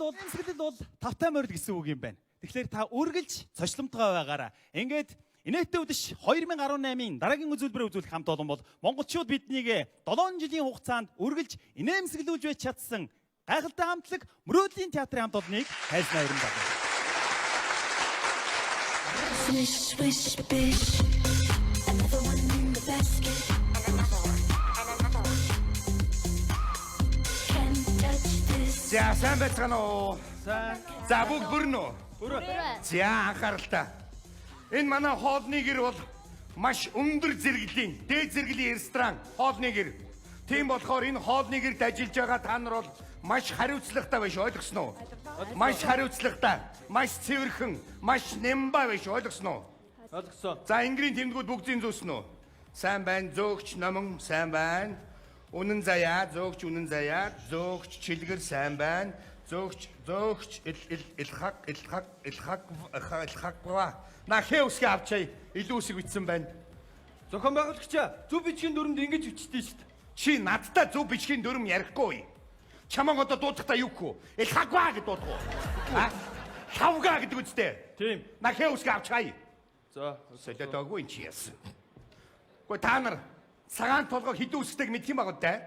Эмсэглэл бол тавтай морил гэсэн үг юм байна. Тэгэхээр та үргэлж цочломтгой байгаарай. Ингээд инээдтэй үдэш 2018-ын дараагийн үзүүлбэрээ үзүүлэх хамт олон бол монголчууд биднийг 7 жилийн хугацаанд үргэлж инээмсэглүүлж байж чадсан гайхалтай хамтлаг Мөрөөдлийн театрын хамт олныг хайрцагтай өргөмжлөе. Swish, swish, bish. Another one in the basket. Can't touch this. За сайн байцгаана уу? За бүгд бүрнө. За анхааралтай. Энэ манай хоолны гэр бол маш өндөр зэрэглэлийн, дээд зэрэглэлийн ресторан хоолны гэр. Тийм болохоор энэ хоолны гэрд ажиллаж байгаа та нар бол маш хариуцлагатай байж ойлгосон уу? Маш хариуцлагатай, маш цэвэрхэн, маш нямбай байж ойлгосон уу? ойлгосон. За Ингрийн тэмдгүүд бүгдийн зөөсөн үү? Сайн байна, зөөгч номон сайн байна. Үнэн заяа, зөөгч үнэн заяа, зөөгч чилгэр сайн байна. Зөөгч илхак. Нахээ үсгээ авчаа. Илүү үсэг бичсэн байна. Зохион байгуулагчаа зөв бичгийн дүрмд ингэж бичдэг шүү дээ. Чи надтай зөв бичгийн дүрм ярихгүй. Чамаг одоо дуудахтаа юу гэв? Илхаква гэж дуудах уу? Хавга гэдэг үстэй. Тийм. Нахээ үсгээ авчаа. За, солиотоогүй чи яасан. Гэхдээ та нар цагаан толгой хэдэн үсгтэйг мэдх юм баг үү?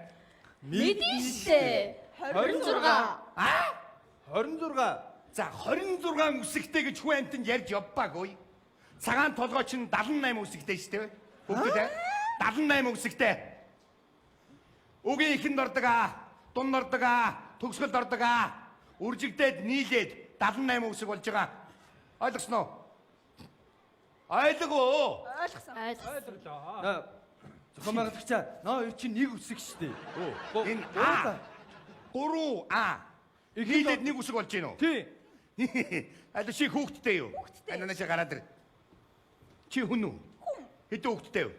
Мэдэн штэ. 26. 26. За 26 үсгтэй гэж хүн амтнд ярьж явбаагүй. Цагаан толгой чинь 78 үсгтэй шүү дээ. Бүгдээ 78 үсгтэй. Үгийн ихэнд ордог дунд ордог төгсгөлд ордог үржигдээд нийлээд 78 үсэг болж байгаа. Ойлгосноо? Ойлгоо. Ойлгосон. Зохион байгуулагчаа нөө чи нэг үсэг шүү дээ. Энэ 3 нийлээд нэг үсэг болж гинөө. Тий. Аль чи хүүхдтэй юу? Ананаас гараад ир. Чи хүн үү? Хүн. Хэдэн хүүхдтэй юу?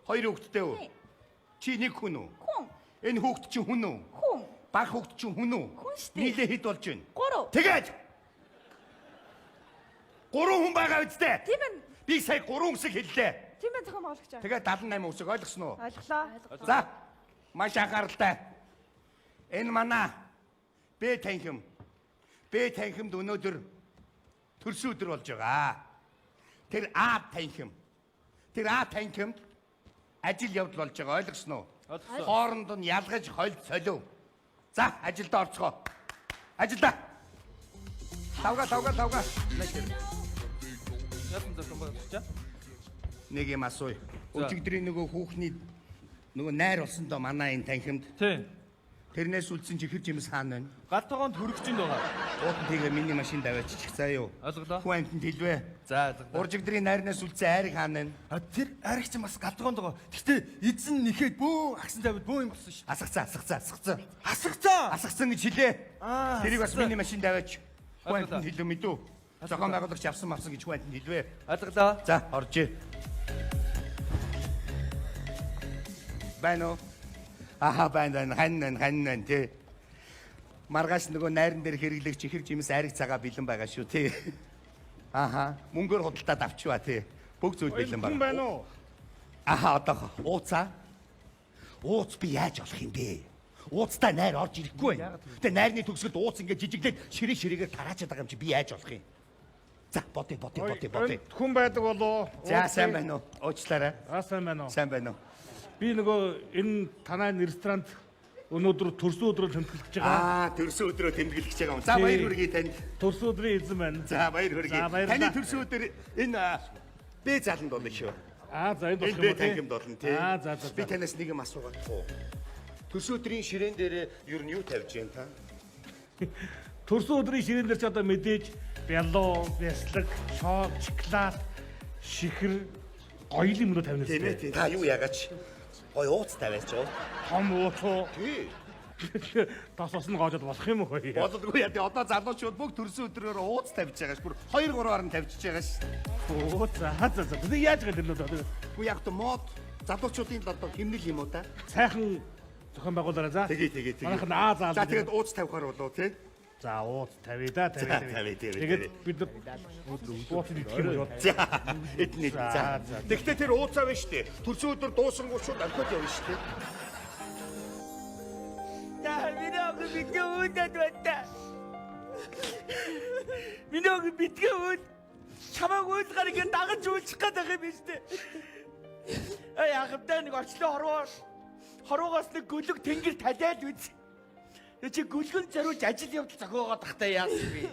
2. 2 хүүхдтэй юу? Чи нэг хүн үү? Хүн. Энэ хүүхд чи хүн үү? Хүн. Баг хүүхд чи хүн үү? Хүн штэ. Нийлээ хэд болж байна? 3. Тэгээд 3 хүн байгаа үстэй. Тийм ээ. Би сая 3 үсэг хэллээ. Тийм ээ зохион байгуулагч. Тэгээд 78 үсэг ойлгосноо? Ойлголоо. За. Маш анхааралтай. Энэ манай Бэ танхимд өнөөдөр төрсөн өдөр болж байгаа. Тэр А танхимд ажил явдал болж байгаа. Ойлгосноо? Хооронд нь ялгаж хольд солив. За, ажилд орцгоо. Ажилда. Тавга. Яасан зохион байгуулагчаа? Нэг юм асууя. Өчигдрийн нөгөө хүүхний нөгөө найр болсон доо манай энэ танхимд. Тий. Тэрнээс үлдсэн чихэр жимс хаана байна? Галтгоонд хөрөгчөнд байгаа. Уутан тэгээ миний машин даваачих заа юу. Ойлголоо. Хүн амтнд хэлвэ. За, ойлголоо. Уржигдрийн найрнаас үлдсэн айрыг хаана байна? Тэр аригч бас галтгоонд байгаа. Гэхдээ эзэн нэхэд бөө агсан тавьд бөө юм болсон шүү. Асгацсан. Асгацаа. Асгацсан гэж хэлээ. Тэрийг бас асгацсан. миний машин даваач. Хүн Ойлголоо. амтнд хэлв мэдүү. Зохион байгуулагч авсан гэж хүн амтнд хэлвэ. Ойлголоо. За, орж ий. Байна уу? Байна. Хань тий. Маргааш нөгөө найран дээр хэрэглэх чихэр жимс айраг цагаа бэлэн байгаа шүү тий. Мөнгөөр худалдаад авчваа тий. Бүх зүйл бэлэн байна. Хүн байна уу? Одоо ууц би яаж олох юм бэ? Ууцтай найр орж ирэхгүй байна. Тэгээ найрны төгсгөлд ууц ингээд жижиглээд ширээгээр тараачаад байгаа юм чи би яаж олох юм? За, бодъё. Хүн байдаг болоо. За, сайн байна уу? Уучлаарай. Сайн байна уу? Сайн байна уу? Би нөгөө энэ танай ресторанд өнөөдөр төрсөн өдрөө тэмдэглэж байгаа. Төрсөн өдрөө тэмдэглэж байгаа юм. За, баяр хүргэе танд. Төрсөн өдрийн эзэн байна. За, баяр хүргэе. За, баярлалаа. Таны төрсөн өдөр энэ Бэ заланд болно шүү. За энэ болох Бэ юм танхимд болно тий. За. Би танаас нэг юм асуугаад туу. Төрсөн өдрийн ширээн дээр юу нь юу тавьж байна та? Төрсөн өдрийн ширээн дээр ч одоо мэдээж бялуу, бяслаг, шоо, шоколад, шихэр, гоёлын мөрөө тавина Тийм ээ. Та юу ягаач? Гой ууц тавиач уу? том уучуу. Тий. Тосос нь гоожод болох юм уу хөөе? Болдоггүй яа. Одоо залуучууд бүх төрсөн өдрөөр ууц тавьж байгаа ш. Бүр 2-3-аар нь тавьчихж байгаа ш. За. Бид яаж гэдэг нь одоо Гү яг то мод залуучуудын одоо химнэл юм уу та? сайхан зохион байгуулаарай за. Тэгээ. Манайх нь заал. За тэгээд ууц тавихаар болоо тий. За ууц тавья да. тавь. Тэгээд бид ууцыг идэх юм бол. За эдний. За. Тэгтээ тэр ууцаа байна штэ. Төрсөн өдөр дуусангууд шууд алкол явна штэ. За, би нэг мэдээ үүдээд байна. Миний охин битгий үйл чамааг үйл гарыг дагаж үйлчих гэдэг юм биш үү? Яахавтай нэг очлоо хорвоогоос нэг гөлөг тэнгэр талиад үз. Чи гөлгөн зориулж ажил явдал зохиогоод тахтай яасан бэ?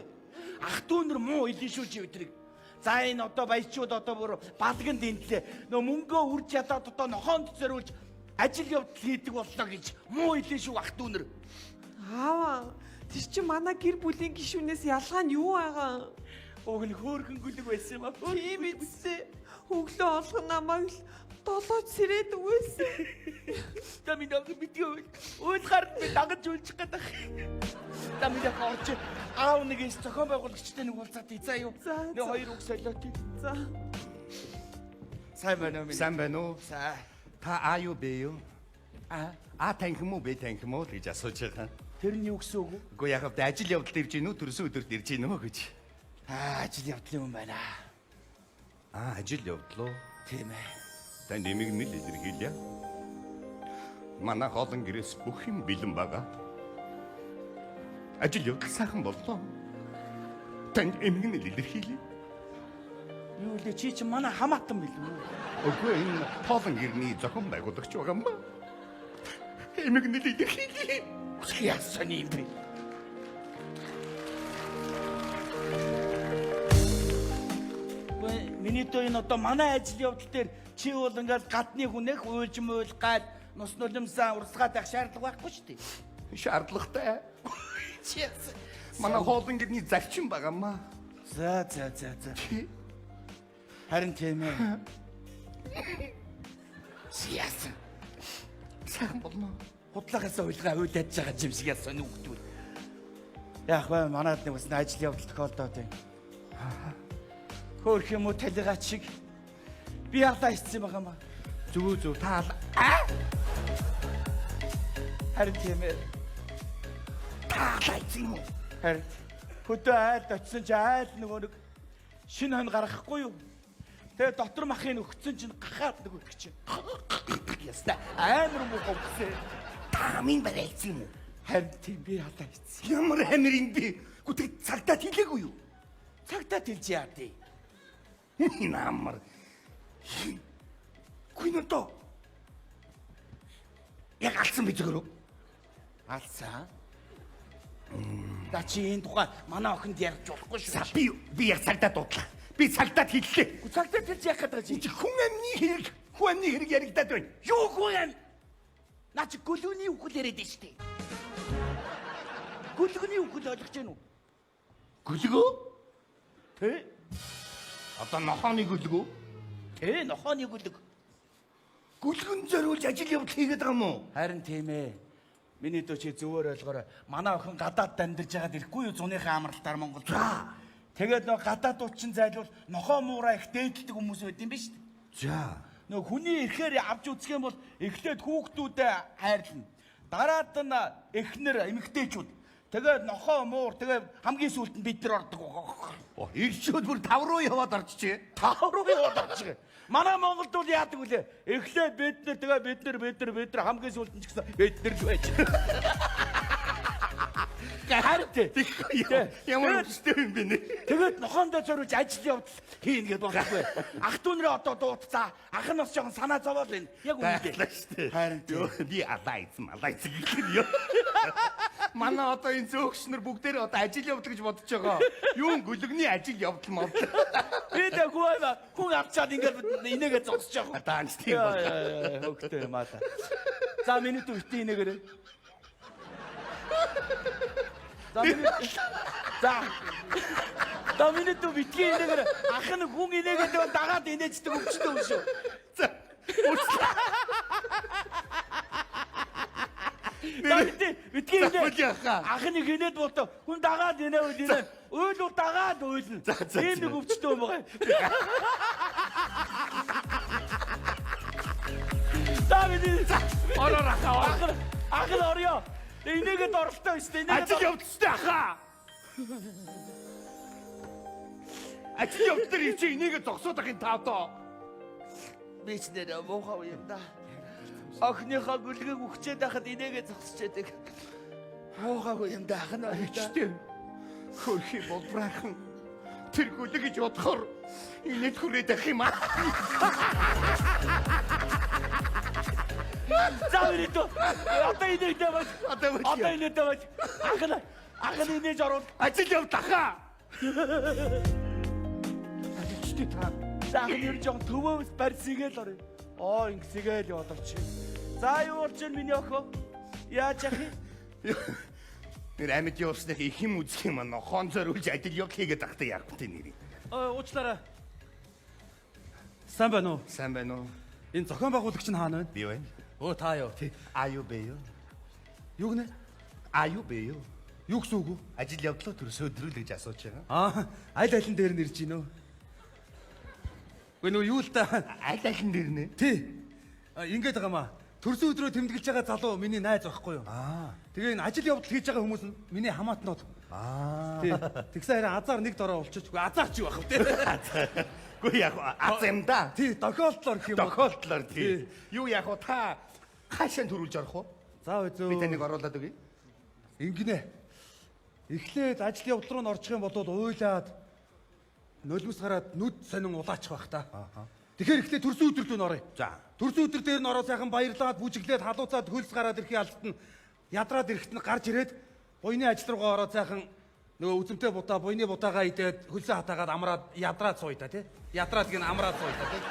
Ах дүү нар муу илэн шүү чи өдрийг. За энэ одоо баячууд одоо бүр балган дэнтлээ. Нөө мөнгөө үрж ядаад одоо нохоонд зориулж ажил явдал хийдэг боллоо гэж муу илэн шүү ах дүү нар. Аава, тэр чи манай гэр бүлийн гишүүнээс ялгаа нь юу байгаа? Уг нь хөөрхөн гөлөг байсан юм аа. Тийм эцсэ. Өглөө олгон намайг л долооч сэрээд өгөөсөн. За миний охин битгий үйл гард би дагаж үйлчих гэдэг. За миний орч аав нэгээс зохион байгуулагчтай нэг уулзаад за юу. Нэг хоёр үг солиот. За. Сайн байна уу? Сайн байна уу? За. Та А юу Б юу? А танхим уу Б танхим уу гэж асууж байгаа. Тэр нь юу гэсэн үг вэ? Үгүй яг хавд ажил явдал ирж гинүү төрсөн өдөрт ирж гинүү гэж. Ажил явдлын юм байна. Ажил явдлоо. Тийм ээ. Танд эмийг нь л илэрхийлье. Манай хоолн гэрээс бүх юм бэлэн байгаа. Ажил явдал сайхан боллоо. Танд эмийг нь л илэрхийлье. Юу лээ чи чи манай хамаатан билүү? Үгүй энэ хоолн гэрний зохион байгуулагч байгаа юм ба. Эмийг нь л илэрхийлье. Яасан юм бэ? Миний дөө энэ одоо манай ажил явдал дээр чи бол ингээд гадны хүнэх уйлж муйлгаад нус нулимсаа урсгаад байх шаардлага байхгүй шүү дээ. Шаардлагатай. Манай хоолн гэрний зарчим байгаа маа. За. Харин тийм ээ. Яасан. Сайхан болно. Худлаагаас уйлгаа уйлаад байгаа юм шиг яасан нүгдүүл. Яг бай манайд нэг бас ажил явдал тохиолдоод байна. Хөөх юм уу талигач шиг би ялаа ицсэн байгаа маа. Зүг та Харин тийм ээ. таалаа юм уу? Харин хөдөө айлд очисон чи айл нөгөө нэг шинэ хон гаргахгүй юу? Тэгээ дотор махыг өгцөн чинь гахаад нэг өгч чинь. Яста амар муу гомцээ. Тамийн барайцсан юм уу? Харин тийм би ялаа ицсэн. Ямар хамирын би гүтэг цагтаа хэлээгүй юу? Цагтаа хэлж яа дээ. Намар. Гүнөдөө. Яг алсан би зөвөрөө. Алсан. Да чи энэ тухай манай охинд ярьж болохгүй шүү. Би яг цагтаа дуудлаа. Би цагтаа хэллээ. Цагтаа хэлж яах гэдэг чи? Хүн амны хэрэг яригадаад байна. Юу хүн? Наа чи гөлөний үхэл яриад штэ. Гөлөний үхэл ойлгож гэнэ үү? Гөлгөө? Тэ? Одоо нохооны гөлгөө? Тэ, нохооны гөлөг. Гөлгөн зориулж ажил явдал хийгээд байгаа юм уу? Харин тийм ээ. Миний дөө чи зөвөр ойлгоорой. Манай охин гадаадд амьдарч байгаад ирэхгүй юу зуныхаа амралтаар Монголд. Тэгээд нөө гадаадууд чинь зайлвал нохоо муураа их дээдэлдэг хүмүүс байд юм ба шүү дээ. За. Нөө хүний ихээр авч үзэх юм бол эхлээд хүүхдүүдэд хайрлна. Дараад нь эхнэр эмэгтэйчүүд. Тэгээд нохоо муур тэгээд хамгийн сүүлд нь бид нар ордог. Ирчүүд бүр 5 руу яваад орчихжээ. 5 руу яваад орчих. Манай Монголд бол яадаг вүлээ? Эхлээд бид нар тэгээд бид нар хамгийн сүүлд нь ч гэсэн бид нар л байж. Харин Ямар өстэй юм бэ нэ? тэгээд нохоондоо зориулж ажил явдал хийн гэдээ болохгүй. Ах дүү нэрээ одоо дуудцаа. Ах нь бас жоохон санаа зовоод байна. Яг үнэндээ. Харин би алайцсан гэх юм. Манай одоо энэ зөөгчнөр бүгдээрээ одоо ажил явдал гэж бодож байгаа. Юун гөлөгний ажил явдал мод. би тэ хүн авчаад ингээд инээгээ зогсож байгаа. Даанч тийм байна. Хөөктэй маата. За минут үтээ инээгээрээ. За минут битгий инээгээр ах нь хүн инээгээд дагаад инээждэг өвчтэй юм шүү. За. Битгий инээ. Ах нь инээд бото хүн дагаад инээвэл инээ. Уйлуу дагаад уйлна. Ийм нэг өвчтэй юм байгаа. Давид ороо. Ах нь орё. Инээгээд оролтой биш үү? Ажил явдалтай ахаа. Ажил явдал чи инээгээ зогсоод ахын таавдоо. Бич нэр муухай юм да. Охныхоо гүлгийг өгчээд байхад инээгээ зогсож байдаг. Муухай юм да ах нь. Ичтэй. Хөрхи болбраахан. Тэр гүлэг гэж бодохоор инээд хүрээд ах юм аа. За ирээд. Одоо инээд тавьж. Одоо инээд тавьж. Ахна инээж ороод ажил яв дахаа. заах нь ер жоо төвөөс барьсгээл орё. Ингэсгээл яваад чи. За юу болж байна миний охин? Яаж яах юм? Тэр амьд явснах их юм үзэх юм аа. Хон зориулж ажил яв хийгээд ахтай яах вэ нэрийг? Уучлаарай. Сайн байна уу? Сайн байна уу? Энэ зохион байгуулагч нь хаана байна? Би байна. Та юу? Аюу бэё. Юу гэнэ? Аюу бэё. Юу гэсэн үг вэ? Ажил явдлаа төрөөс өдрүүл гэж асууж байгаа. Аль алин дээр нь ирж гинөө. Гүн юу л та? Аль алин дээр нэ? Тий. Ингээд байгаа маа. Төрсөн өдрөө тэмдэглэж байгаа залуу миний найз байхгүй юу? Тэгээ энэ ажил явдал хийж байгаа хүмүүс нь миний хамаатнууд. Тий. Тэгсэн харин азар нэг дороо болчих. Азар чи байх вэ? Гүй яг аз юм да. Тий, тохиолдлоор гэх юм уу? Тохиолдлоор тий. Юу яг та хаашаа төрүүлж орох вэ? За үзөө. Би таныг оруулаад өгье. Ингэнэ. Эхлээд ажил явдал руу н орчих юм бол уйлаад нулимс гараад нүд сонин улаачих байх та. Тэгэхээр эхлээд төрсөн өдрөд нь оръё. За. Төрсөн өдөр дээр нь ороод сайхан баярлаад бүжиглээд халууцаад хөлс гараад ирэхий алт нь ядраад ирэхт нь гарч ирээд буйны ажил руугаа ороод сайхан нөгөө үзэмтэй будаа буйны будаагаа идээд хөлсөө хатаагаад амраад ядраад сууя та тий. Ядраад гин амраад сууя та тий.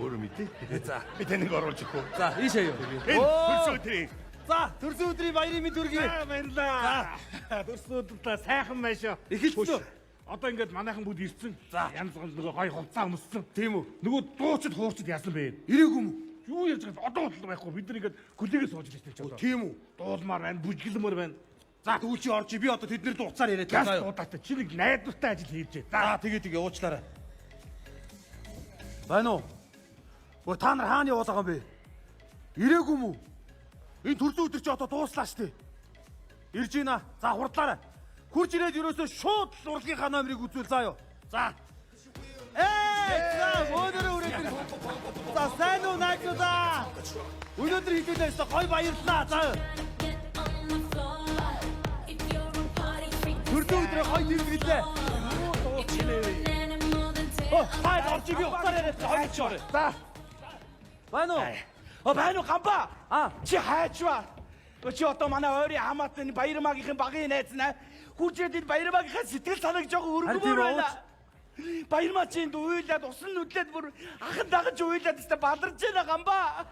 Өөрөө мэдээ. За. Би таныг оруулж өгөх үү? За ийшээ юу. Хөлс өдрийн. За төрсөн өдрийн баярын мэнд хүргэе. Баярлаа. Төрсөн өдрөө сайхан байна шүү. Эхэлсэн. Одоо ингээд манайхан бүгд ирсэн. За. Янз бүр нөгөө гой хувцас өмссөн. Тийм үү. Нөгөө дуучид хуурчид яасан бэ? Ирээгүй юм. Юу яаж байгаа одоо бодлоо байхгүй. Бид нар ингээд гөлийгээ сууж ирсэн ч одоо. Тийм үү. Дуулмаар байна, бүжгэлмөр байна. За түүл чи орж би одоо тэдний дугцаар яриад Газ байгаа юу. дуудаатай чи нэг найдвартай ажил хийж дээ. За тэгээ уучлаарай. Байна уу? Та нар хаана яваад байгаа юм бэ? Ирээгүй юм уу? Энэ төрсөн өдөр чи одоо дууслаа штэ. Ирж гинэ. За хурдлаарай. Хурж ирээд ерөөсөө шууд урлагийнхаа номерыг үзүүл заа юу. За. За өнөөдөр үрээд. За сайн уу найзуудаа. Өнөөдөр хэлүүлээ өстө гой баярлалаа. За. Төрсөн өдрөө гой тэмдэглээ. Хай орж би ухтаар яриад хойч. За. Байна уу? Байна уу гамба? Чи хайч ба? Чи одоо манай ойрын хамаатны Баярмагийнхын багын найз наа. Хүүчээд энэ Баярмагийнхаа сэтгэл санааг жоохон өргөмөр байна. Баярмаа чинь уйлаад усан нүдлээд бүр ахын дагаж уйлаад өстө баларж байна гамба.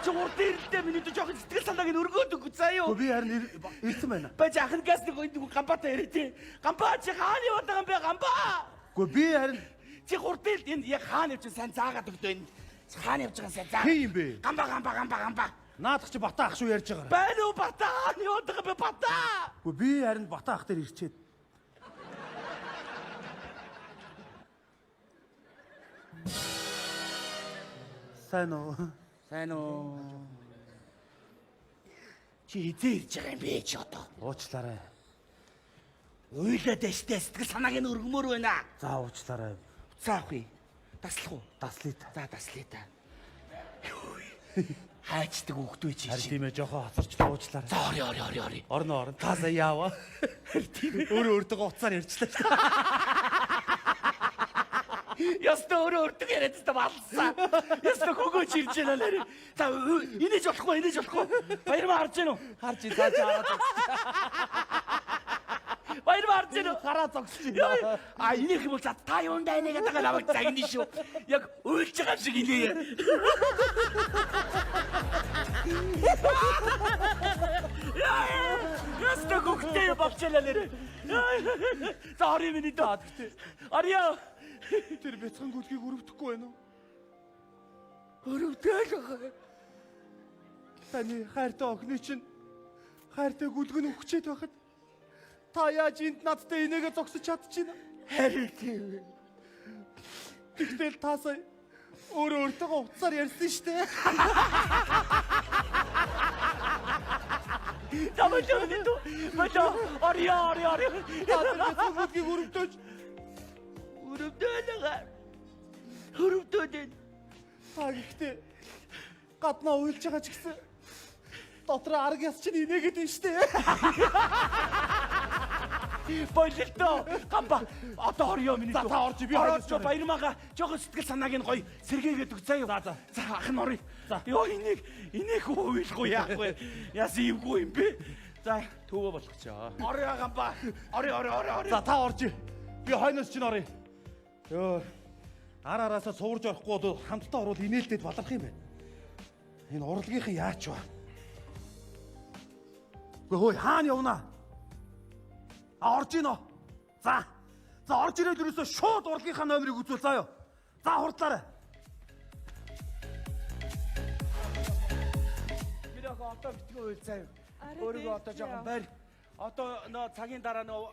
Чи урд ирэлтээ миний жоохон сэтгэл санааг нь өргөөд өгөх заа юу? Би харин ирсэн байна. Бач ахын газ нэг гамбатай яриад. Гамба чи хаана яваад байгаа юм бэ гамба? Гэхдээ би харин Чи хурд ил энэ яг хаана явж сайн заагаад өгдөө энэ. Хаана явж байгаа сайн заа. хин юм бэ? Гамба. Наадах чи бата ах шүү ярьж байгаа. Байна уу бата? Яваад байгаа бэ бата? Гэхдээ би харин бата ах дээр ирчээд. Сайн уу? Чи хизээ ирж байгаа юм бэ чи одоо? Уучлаарай. Уйлаад дэжтэй сэтгэл санааг нь өргөмөр байна. За уучлаарай. Заах уу? Таслах уу? Таслая та. За таслая та. Хайчдаг хүүхдөө чи. Харин тийм ээ жоохон хоцорчлаа уучлаарай. За орё. Орно. Та сая яава. Өөрөө уцаар ярьчлаа шүү дээ. Яста өөрөө яриад та балсан. Яста хөгөөч ирж байна нэр. За инээж болохгүй. Баярмаа харж гэнэ үү? Харж цааш хараад. Баярмаа харж гэнэ үү? Хараа зогсчих. Энийг юм бол та юунд байна гэдэг нь аваад загны шүү. Яг уйлж байгаа шиг инээ. Яста хөгтэй болчихлаа нэр. За орё миний даа. Орё. Тэр бяцхан гүлгийг өрөвдөхгүй байна уу? Өрөвдөөл. Таны хайртай охины чинь хайртай гүлг нь өгчээд байхад та яаж энд надтай инээгээ зогсож чадчихна? Харин тийм. Тэгтэл та сая өөртөө уцаар ярьсан шүү дээ. Мачо, орё. Та тэр бяцхан гүлгийг өрөвдөөж Өрөвдөөд. та гэхдээ гаднаа уйлж байгаа ч гэсэн дотроо арга яс чинь инээгээд байна шүү дээ. Бололтоо. Гамба. Одоо орё миний. За, та орж би ороод хоёроо. баярмаага жоохон сэтгэл санааг нь гоё сэргээгээд өг заяа. За ах нь орё. Йоо энийг уйлахгүй яахгүй. Яс ивгүй юм бэ? За төвөө болгочоо. Орё гамба. Орё. За та орж. Би хойноос чинь оръё. Йоо. Араасаа суурж орохгүй бол хамтдаа орвол инээлтэд баларх юм байна. Энэ урлагийнхан яач вэ? Хөөе хаана явна? Орж ийнө. За орж ирээд юусоо шууд урлагийнхаа номерыг үзүүл заа ёо. За хурдлаарай. Би яг одоо битгий уйл заяа. Арай Өөрийгөө дээ, одоо жоохон яа. барь. Одоо нөө цагийн дараа нөө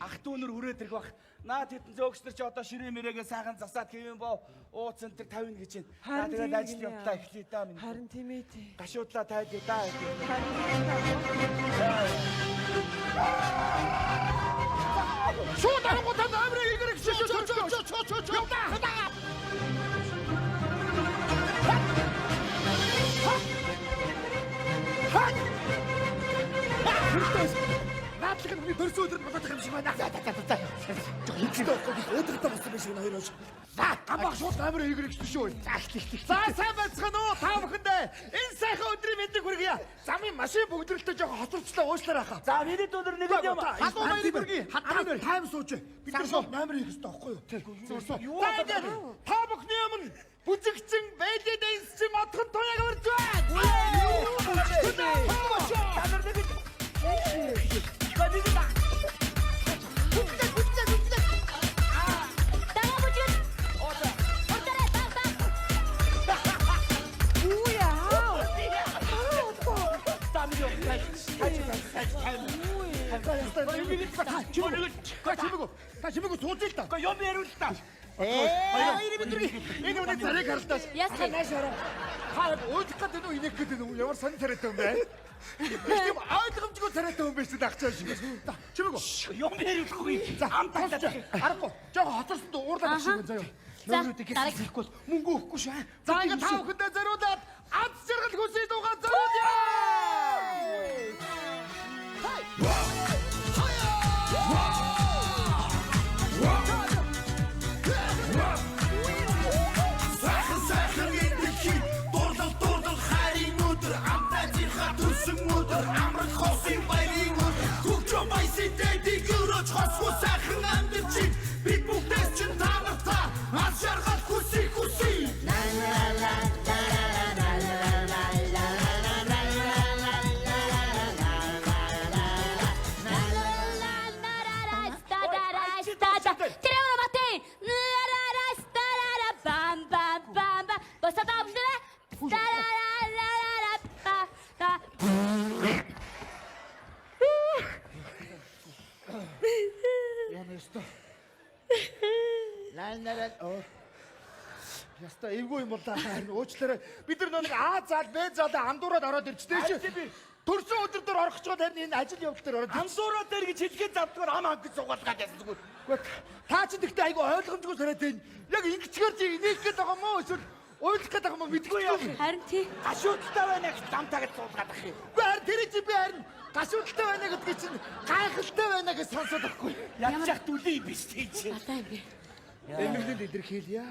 ах дүүнэр хүрээд ирэх бах. Наад хэдэн зөөгчдөр чи одоо ширээ мэрээгээ сайхан засаад хэвэн боо ууц энэ тавина гэж байна. Харин Тэгээд тийм ажил ээ. явтаа эхлэе даа минь. Харин тийм ээ тий. Гашуудлаа тайлъя даа. Шууд арангуудаа номерыг игэрэг чоо. Наадлах нь төрсөн өдөр бодох юм шиг байна. За. Өдөртөө болсон биш энэ хоёроос. За, гамбах шууд номерыг игэрэг шүү. За, сайн байцгаана уу та бүхэндээ. Энэ сайхан өдрийн мэндийг хүргье. Замын машин бүгдрэлтэй жоохон хоцорчлаа уушлаарай хаа. За миний дүүнэр нэг юм. Хадуу баярыг хүргье. Хадуу тайм сууж. Бид нар шууд номерыг хийх хэрэгтэй байхгүй юу? Та бүхний өмнө бүжигчин бэлэдэнсчин модхон туяаг орж Та чимээгөө сууж л та. Юм ярил л та. Энэ үнэ зарыг харлаа. Яасан? Та уудлах гэдэг нь инех гэдэг нь ямар сонир царайтай юм бэ? Тийм ойлгомжгүй царайтай юм биш дагчаа шиг. Чимээгөө. Юм ярихгүй. За амтаа. Арахгүй. Жоо хоцорсон доо уурлаад шиг байна заяа. Нөөрүүдийг хийхгүй бол мөнгө өгөхгүй шүү. За ингээд та бүхэндээ зориулаад ад жаргал хүсээ дуугаа зориулъя. Бид бүгдээс чинь таамагтаа ад жаргал хүсээ. Яста эвгүй юм бол та уучлаарай. Бид нар нэг А заал Б заалаа андуураад ороод ирчтэй чи. Төрсөн өдөр дээр орох гэж байгаа энэ ажил явдал дээр ороод. Ансуураа дээр гэж хэлгээд завдгаар ам ангид суугаад байсан зүгээр. Та ч гэхдээ айгу ойлгомжгүй санаад байна. Яг ингэчгээр чи инех гээд байгаа юм уу? Эсвэл уйлах гээд байгаа юм уу? Мэдгүй юу? Харин тий. Гашуудтай байна гэж замтаагаад суулгаад ах юм. Үгүй харин тэр чи би харин гашуудтай байна гэдгийг чинь гайхалтай байна гэж сонсоод байхгүй. Ядчих дүлий биш тий чи. Атаа юм би. Эмэгнэд илэрхийлье.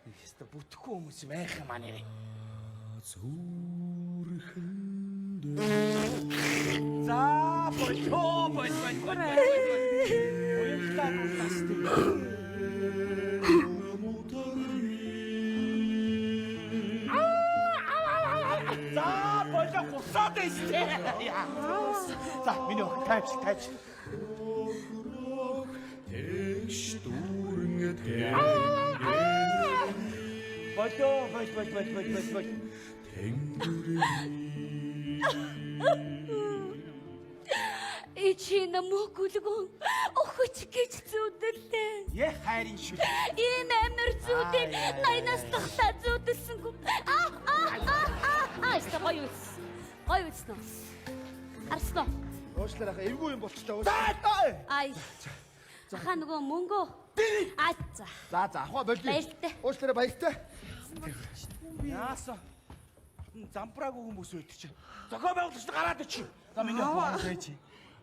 Хэвээ бүтэхгүй хүмүүс юм айх юм аа нэрээ. За болоо. Уйлтаа тастай. За болоо гусаад байстэй. За миний өх тайвч. Болоо. Ичи намайг гүлгэн охич гэж зүудэлээ. Яа хайрын шүү. Ийм амир зүудээ найнаас тахта зүудэлсэнгүй. Иста гоё үс. Арслоо. Уучлаарай хаа эвгүй юм болчихлоо. Ай. Заха нөгөө мөнгөө. За. За ахаа болио. Баяртай. Уучлаарай баяртай. Яасан? Зампраагүй хүмүүс байдаг чи. Зохио байгуулагч гараад чи. За миний охин байж.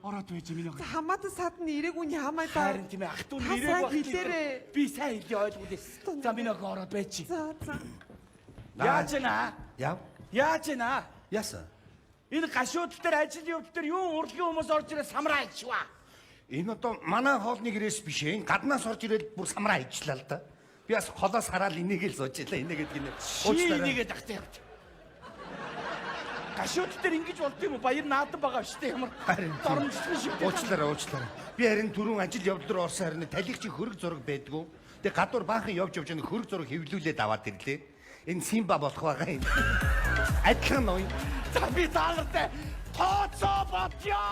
Ороод байж миний За хамаатан садны эрээг үний хамаа да. харин тийм ээ ах トゥ Та нэрээ сайн баг. хэлээрээ. Би сайн хэлээ ойлгуулъя. За миний охин ороод байж. За за. Яаж наа? Яв. Яаж наа? Яасан? Энэ гашууд дээр ажил явд дээр юу урлагийн хүмүүс орж ирээ самраа ичваа. Энэ одоо манай хоолны гэрээс биш ээ. Энэ гаднаас орж ирээд бүр самраа ижлаа л да. Би бас холоос хараад энийг л сууж илаа. Энийгээд гинэ. Уучлаарай. Тагтаа явж. Гашууд дээр ингэж болд юм уу? Баяр наадан байгаа шүү дээ ямар. Харин тийм. Доромжлон шиг дээ. Уучлаарай. Би харин түрүүн ажил явдал руу орсон харин талигчийн хөрөг зураг байдгүй. Тэгээ гадуур баахан явж явж нэг хөрөг зураг хэвлүүлээд аваад ирлээ. Энэ Симба болох байгаа юм. Адилхан ноён. За би таалартай тооцоо бодё.